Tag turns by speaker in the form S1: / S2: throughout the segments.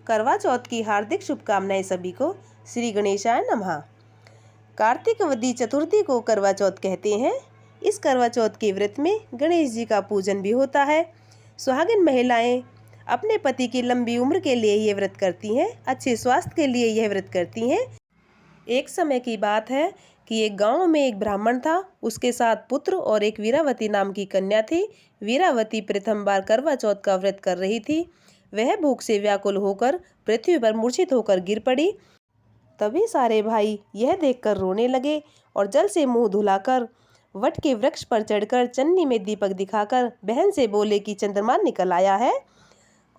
S1: करवा चौथ की हार्दिक शुभकामनाएं सभी को। श्री गणेशाय नमः। कार्तिक वदी चतुर्थी को करवा चौथ कहते हैं। इस करवा चौथ के व्रत में गणेश जी का पूजन भी होता है। सुहागिन महिलाएं अपने पति की लंबी उम्र के लिए ये व्रत करती हैं, अच्छे स्वास्थ्य के लिए यह व्रत करती हैं। एक समय की बात है कि एक गांव में एक ब्राह्मण था, उसके साथ पुत्र और एक वीरावती नाम की कन्या थी। वीरावती प्रथम बार करवा चौथ का व्रत कर रही थी। वह भूख से व्याकुल होकर पृथ्वी पर मूर्छित होकर गिर पड़ी। तभी सारे भाई यह देखकर रोने लगे और जल से मुंह धुलाकर वट के वृक्ष पर चढ़कर चन्नी में दीपक दिखाकर बहन से बोले कि चंद्रमा निकल आया है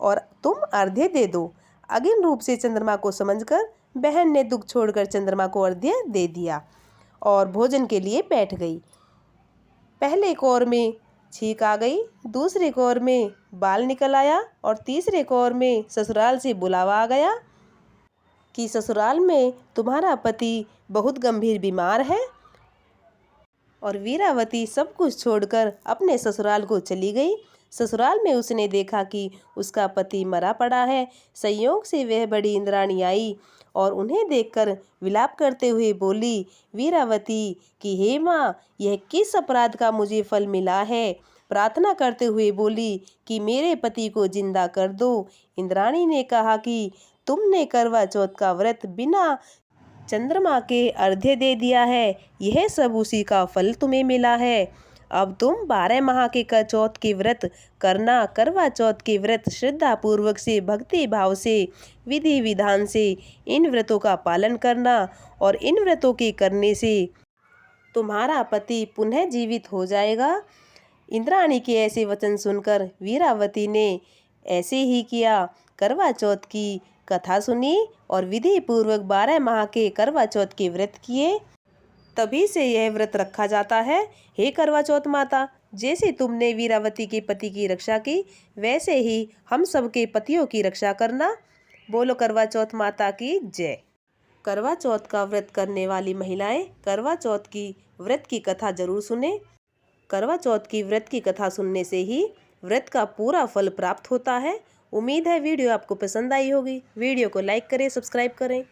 S1: और तुम अर्घ्य दे दो। अग्नि रूप से चंद्रमा को समझकर बहन ने दुख छोड़कर चंद्रमा को अर्घ्य दे दिया और भोजन के लिए बैठ गई। पहले कौर में छींक आ गई, दूसरे कौर में बाल निकल आया और तीसरे कौर में ससुराल से बुलावा आ गया कि ससुराल में तुम्हारा पति बहुत गंभीर बीमार है। और वीरावती सब कुछ छोड़कर अपने ससुराल को चली गई। ससुराल में उसने देखा कि उसका पति मरा पड़ा है। संयोग से वह बड़ी इंद्राणी आई और उन्हें देखकर विलाप करते हुए बोली वीरावती कि हे माँ, यह किस अपराध का मुझे फल मिला है। प्रार्थना करते हुए बोली कि मेरे पति को जिंदा कर दो। इंद्राणी ने कहा कि तुमने करवा चौथ का व्रत बिना चंद्रमा के अर्घ्य दे दिया है, यह सब उसी का फल तुम्हें मिला है। अब तुम 12 माह के चौथ के व्रत करना। करवा चौथ के व्रत श्रद्धा पूर्वक से, भक्ति भाव से, विधि विधान से इन व्रतों का पालन करना और इन व्रतों के करने से तुम्हारा पति पुनः जीवित हो जाएगा। इंद्राणी के ऐसे वचन सुनकर वीरावती ने ऐसे ही किया। करवा चौथ की कथा सुनी और विधि पूर्वक 12 माह के करवा चौथ के व्रत किए। तभी से यह व्रत रखा जाता है। हे करवा चौथ माता, जैसे तुमने वीरावती के पति की रक्षा की, वैसे ही हम सबके पतियों की रक्षा करना। बोलो करवा चौथ माता की जय। करवा चौथ का व्रत करने वाली महिलाएं करवा चौथ की व्रत की कथा जरूर सुने। करवा चौथ की व्रत की कथा सुनने से ही व्रत का पूरा फल प्राप्त होता है। उम्मीद है वीडियो आपको पसंद आई होगी। वीडियो को लाइक करें, सब्सक्राइब करें।